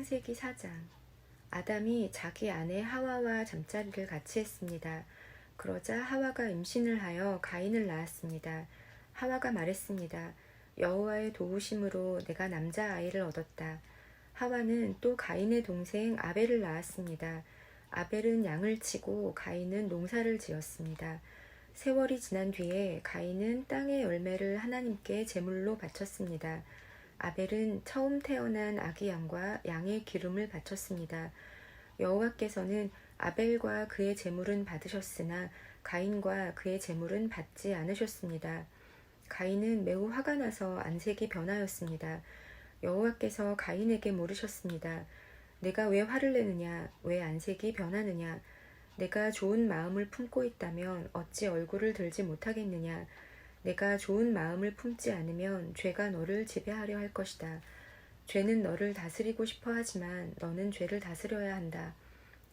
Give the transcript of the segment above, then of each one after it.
창세기 4장. 아담이 자기 아내 하와와 잠자리를 같이 했습니다. 그러자 하와가 임신을 하여 가인을 낳았습니다. 하와가 말했습니다. 여호와의 도우심으로 내가 남자아이를 얻었다. 하와는 또 가인의 동생 아벨을 낳았습니다. 아벨은 양을 치고 가인은 농사를 지었습니다. 세월이 지난 뒤에 가인은 땅의 열매를 하나님께 제물로 바쳤습니다. 아벨은 처음 태어난 아기 양과 양의 기름을 바쳤습니다. 여호와께서는 아벨과 그의 제물은 받으셨으나 가인과 그의 제물은 받지 않으셨습니다. 가인은 매우 화가 나서 안색이 변하였습니다. 여호와께서 가인에게 물으셨습니다. 내가 왜 화를 내느냐? 왜 안색이 변하느냐? 내가 좋은 마음을 품고 있다면 어찌 얼굴을 들지 못하겠느냐? 내가 좋은 마음을 품지 않으면 죄가 너를 지배하려 할 것이다. 죄는 너를 다스리고 싶어 하지만 너는 죄를 다스려야 한다.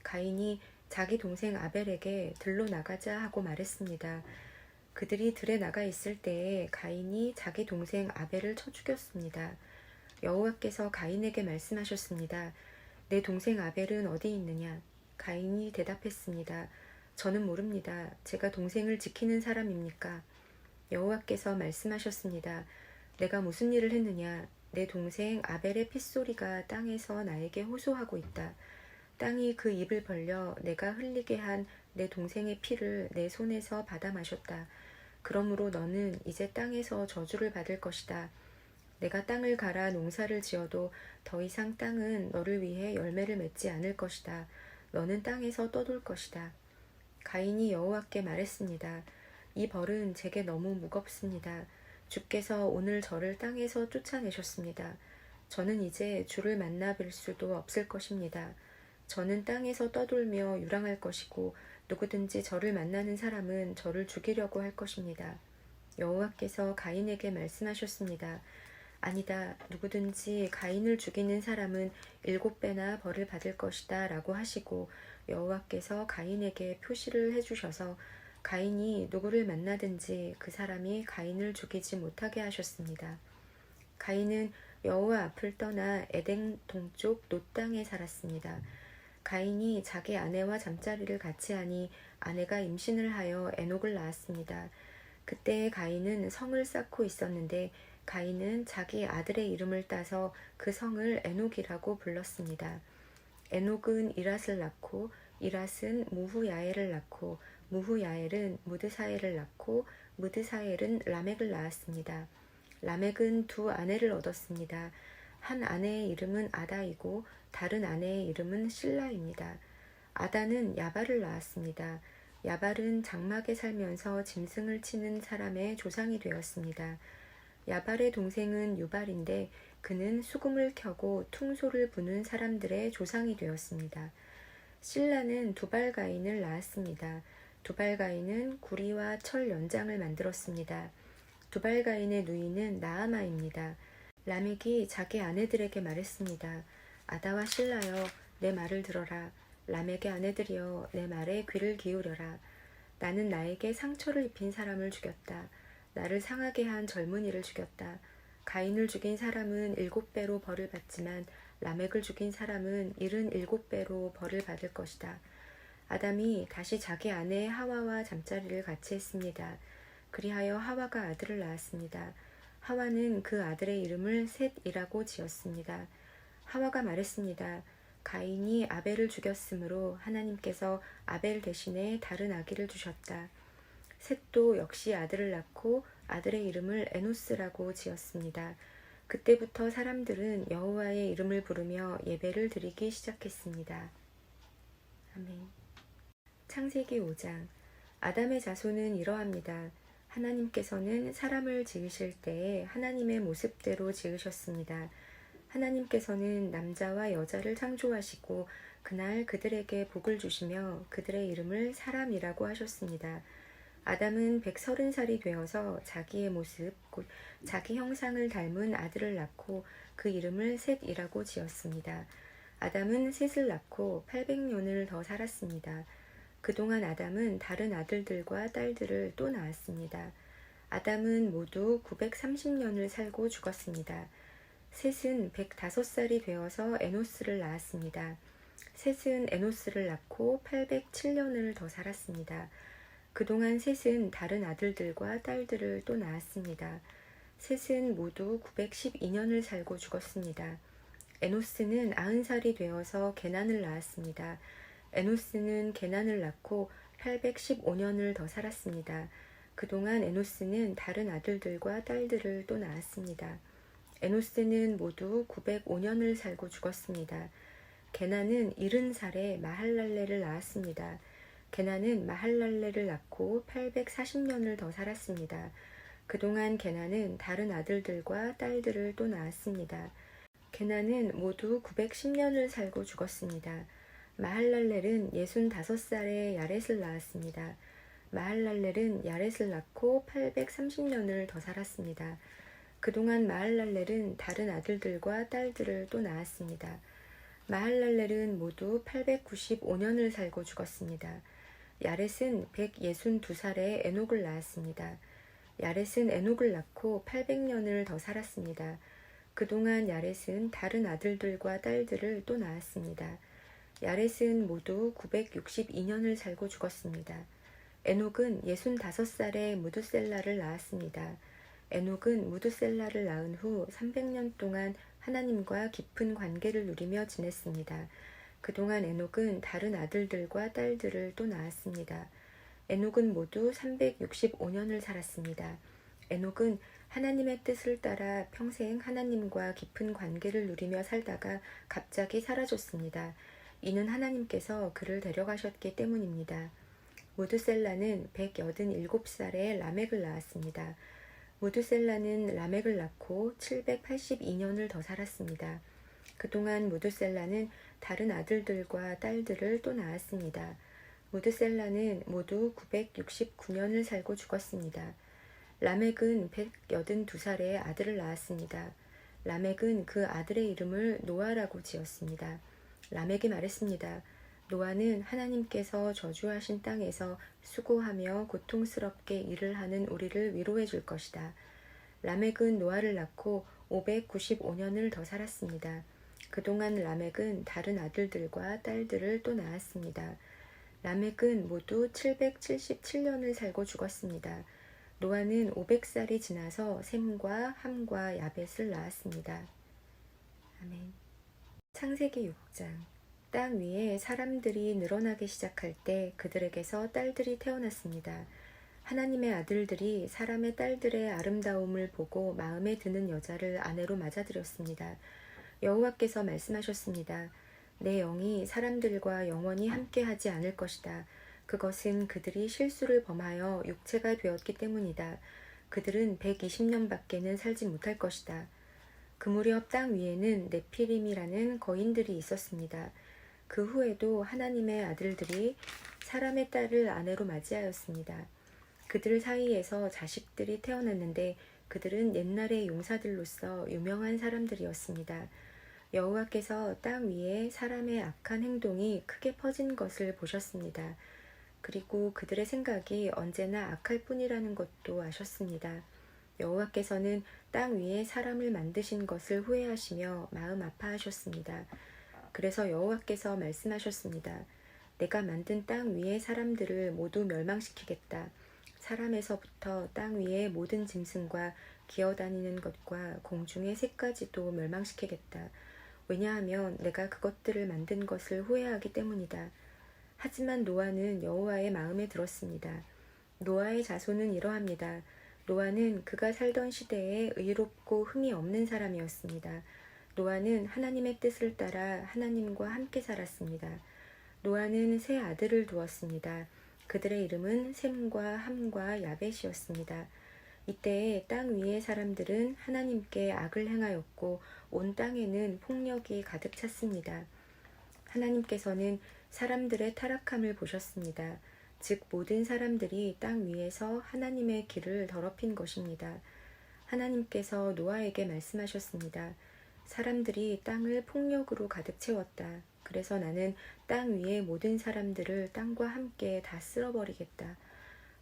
가인이 자기 동생 아벨에게 들로 나가자 하고 말했습니다. 그들이 들에 나가 있을 때에 가인이 자기 동생 아벨을 쳐 죽였습니다. 여호와께서 가인에게 말씀하셨습니다. 내 동생 아벨은 어디 있느냐? 가인이 대답했습니다. 저는 모릅니다. 제가 동생을 지키는 사람입니까? 여호와께서 말씀하셨습니다. 내가 무슨 일을 했느냐? 내 동생 아벨의 핏소리가 땅에서 나에게 호소하고 있다. 땅이 그 입을 벌려 내가 흘리게 한 내 동생의 피를 내 손에서 받아 마셨다. 그러므로 너는 이제 땅에서 저주를 받을 것이다. 내가 땅을 갈아 농사를 지어도 더 이상 땅은 너를 위해 열매를 맺지 않을 것이다. 너는 땅에서 떠돌 것이다. 가인이 여호와께 말했습니다. 이 벌은 제게 너무 무겁습니다. 주께서 오늘 저를 땅에서 쫓아내셨습니다. 저는 이제 주를 만나 뵐 수도 없을 것입니다. 저는 땅에서 떠돌며 유랑할 것이고 누구든지 저를 만나는 사람은 저를 죽이려고 할 것입니다. 여호와께서 가인에게 말씀하셨습니다. 아니다. 누구든지 가인을 죽이는 사람은 7배나 벌을 받을 것이다 라고 하시고 여호와께서 가인에게 표시를 해주셔서 가인이 누구를 만나든지 그 사람이 가인을 죽이지 못하게 하셨습니다. 가인은 여호와 앞을 떠나 에덴 동쪽 놋 땅에 살았습니다. 가인이 자기 아내와 잠자리를 같이 하니 아내가 임신을 하여 에녹을 낳았습니다. 그때 가인은 성을 쌓고 있었는데 가인은 자기 아들의 이름을 따서 그 성을 에녹이라고 불렀습니다. 에녹은 이랏을 낳고 이랏은 무후야엘을 낳고 무후야엘은 무드사엘을 낳고 무드사엘은 라멕을 낳았습니다. 라멕은 두 아내를 얻었습니다. 한 아내의 이름은 아다이고 다른 아내의 이름은 실라입니다. 아다는 야발을 낳았습니다. 야발은 장막에 살면서 짐승을 치는 사람의 조상이 되었습니다. 야발의 동생은 유발인데 그는 수금을 켜고 퉁소를 부는 사람들의 조상이 되었습니다. 실라는 두발가인을 낳았습니다. 두발가인은 구리와 철 연장을 만들었습니다. 두발가인의 누이는 나아마입니다. 라멕이 자기 아내들에게 말했습니다. 아다와 실라여 내 말을 들어라. 라멕의 아내들이여 내 말에 귀를 기울여라. 나는 나에게 상처를 입힌 사람을 죽였다. 나를 상하게 한 젊은이를 죽였다. 가인을 죽인 사람은 7배로 벌을 받지만 라멕을 죽인 사람은 77배로 벌을 받을 것이다. 아담이 다시 자기 아내 하와와 잠자리를 같이 했습니다. 그리하여 하와가 아들을 낳았습니다. 하와는 그 아들의 이름을 셋이라고 지었습니다. 하와가 말했습니다. 가인이 아벨을 죽였으므로 하나님께서 아벨 대신에 다른 아기를 주셨다. 셋도 역시 아들을 낳고 아들의 이름을 에노스라고 지었습니다. 그때부터 사람들은 여호와의 이름을 부르며 예배를 드리기 시작했습니다. 아멘. 창세기 5장. 아담의 자손은 이러합니다. 하나님께서는 사람을 지으실 때에 하나님의 모습대로 지으셨습니다. 하나님께서는 남자와 여자를 창조하시고 그날 그들에게 복을 주시며 그들의 이름을 사람이라고 하셨습니다. 아담은 130살이 되어서 자기의 모습, 곧 자기 형상을 닮은 아들을 낳고 그 이름을 셋이라고 지었습니다. 아담은 셋을 낳고 800년을 더 살았습니다. 그동안 아담은 다른 아들들과 딸들을 또 낳았습니다. 아담은 모두 930년을 살고 죽었습니다. 셋은 105살이 되어서 에노스를 낳았습니다. 셋은 에노스를 낳고 807년을 더 살았습니다. 그동안 셋은 다른 아들들과 딸들을 또 낳았습니다. 셋은 모두 912년을 살고 죽었습니다. 에노스는 90살이 되어서 게난을 낳았습니다. 에노스는 게난을 낳고 815년을 더 살았습니다. 그동안 에노스는 다른 아들들과 딸들을 또 낳았습니다. 에노스는 모두 905년을 살고 죽었습니다. 게난은 70살에 마할랄레를 낳았습니다. 게난은 마할랄레를 낳고 840년을 더 살았습니다. 그동안 게난은 다른 아들들과 딸들을 또 낳았습니다. 게난은 모두 910년을 살고 죽었습니다. 마할랄렐은 65살에 야렛을 낳았습니다. 마할랄렐은 야렛을 낳고 830년을 더 살았습니다. 그동안 마할랄렐은 다른 아들들과 딸들을 또 낳았습니다. 마할랄렐은 모두 895년을 살고 죽었습니다. 야렛은 162살에 에녹을 낳았습니다. 야렛은 에녹을 낳고 800년을 더 살았습니다. 그동안 야렛은 다른 아들들과 딸들을 또 낳았습니다. 야렛은 모두 962년을 살고 죽었습니다. 에녹은 65살에 무두셀라를 낳았습니다. 에녹은 무두셀라를 낳은 후 300년 동안 하나님과 깊은 관계를 누리며 지냈습니다. 그동안 에녹은 다른 아들들과 딸들을 또 낳았습니다. 에녹은 모두 365년을 살았습니다. 에녹은 하나님의 뜻을 따라 평생 하나님과 깊은 관계를 누리며 살다가 갑자기 사라졌습니다. 이는 하나님께서 그를 데려가셨기 때문입니다. 무드셀라는 187살에 라멕을 낳았습니다. 무드셀라는 라멕을 낳고 782년을 더 살았습니다. 그동안 무드셀라는 다른 아들들과 딸들을 또 낳았습니다. 무드셀라는 모두 969년을 살고 죽었습니다. 라멕은 182살에 아들을 낳았습니다. 라멕은 그 아들의 이름을 노아라고 지었습니다. 라멕이 말했습니다. 노아는 하나님께서 저주하신 땅에서 수고하며 고통스럽게 일을 하는 우리를 위로해 줄 것이다. 라멕은 노아를 낳고 595년을 더 살았습니다. 그동안 라멕은 다른 아들들과 딸들을 또 낳았습니다. 라멕은 모두 777년을 살고 죽었습니다. 노아는 500살이 지나서 셈과 함과 야벳을 낳았습니다. 아멘. 창세기 6장. 땅 위에 사람들이 늘어나기 시작할 때 그들에게서 딸들이 태어났습니다. 하나님의 아들들이 사람의 딸들의 아름다움을 보고 마음에 드는 여자를 아내로 맞아들였습니다. 여호와께서 말씀하셨습니다. 내 영이 사람들과 영원히 함께하지 않을 것이다. 그것은 그들이 실수를 범하여 육체가 되었기 때문이다. 그들은 120년밖에는 살지 못할 것이다. 그 무렵 땅 위에는 네피림이라는 거인들이 있었습니다. 그 후에도 하나님의 아들들이 사람의 딸을 아내로 맞이하였습니다. 그들 사이에서 자식들이 태어났는데 그들은 옛날의 용사들로서 유명한 사람들이었습니다. 여호와께서 땅 위에 사람의 악한 행동이 크게 퍼진 것을 보셨습니다. 그리고 그들의 생각이 언제나 악할 뿐이라는 것도 아셨습니다. 여호와께서는 땅 위에 사람을 만드신 것을 후회하시며 마음 아파하셨습니다. 그래서 여호와께서 말씀하셨습니다. 내가 만든 땅 위의 사람들을 모두 멸망시키겠다. 사람에서부터 땅 위의 모든 짐승과 기어다니는 것과 공중의 새까지도 멸망시키겠다. 왜냐하면 내가 그것들을 만든 것을 후회하기 때문이다. 하지만 노아는 여호와의 마음에 들었습니다. 노아의 자손은 이러합니다. 노아는 그가 살던 시대에 의롭고 흠이 없는 사람이었습니다. 노아는 하나님의 뜻을 따라 하나님과 함께 살았습니다. 노아는 세 아들을 두었습니다. 그들의 이름은 셈과 함과 야벳이었습니다. 이때에 땅 위의 사람들은 하나님께 악을 행하였고 온 땅에는 폭력이 가득 찼습니다. 하나님께서는 사람들의 타락함을 보셨습니다. 즉 모든 사람들이 땅 위에서 하나님의 길을 더럽힌 것입니다. 하나님께서 노아에게 말씀하셨습니다. 사람들이 땅을 폭력으로 가득 채웠다. 그래서 나는 땅 위의 모든 사람들을 땅과 함께 다 쓸어버리겠다.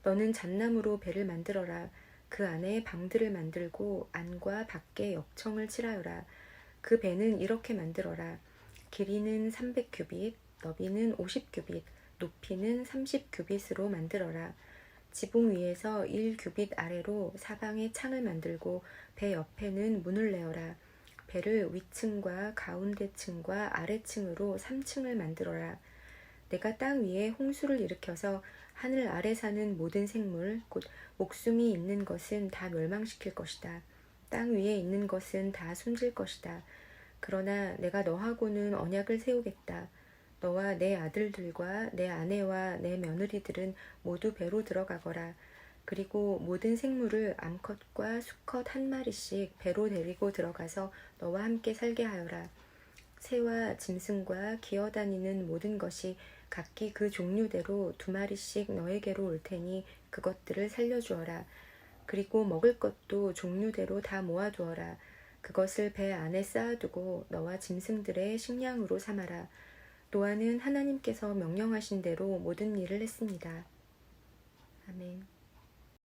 너는 잣나무로 배를 만들어라. 그 안에 방들을 만들고 안과 밖에 역청을 칠하여라. 그 배는 이렇게 만들어라. 길이는 300규빗, 너비는 50규빗, 높이는 30규빗으로 만들어라. 지붕 위에서 1규빗 아래로 사방에 창을 만들고 배 옆에는 문을 내어라. 배를 위층과 가운데층과 아래층으로 3층을 만들어라. 내가 땅 위에 홍수를 일으켜서 하늘 아래 사는 모든 생물, 곧 목숨이 있는 것은 다 멸망시킬 것이다. 땅 위에 있는 것은 다 숨질 것이다. 그러나 내가 너하고는 언약을 세우겠다. 너와 내 아들들과 내 아내와 내 며느리들은 모두 배로 들어가거라. 그리고 모든 생물을 암컷과 수컷 한 마리씩 배로 데리고 들어가서 너와 함께 살게 하여라. 새와 짐승과 기어다니는 모든 것이 각기 그 종류대로 2마리씩 너에게로 올 테니 그것들을 살려주어라. 그리고 먹을 것도 종류대로 다 모아두어라. 그것을 배 안에 쌓아두고 너와 짐승들의 식량으로 삼아라. 노아는 하나님께서 명령하신 대로 모든 일을 했습니다. 아멘.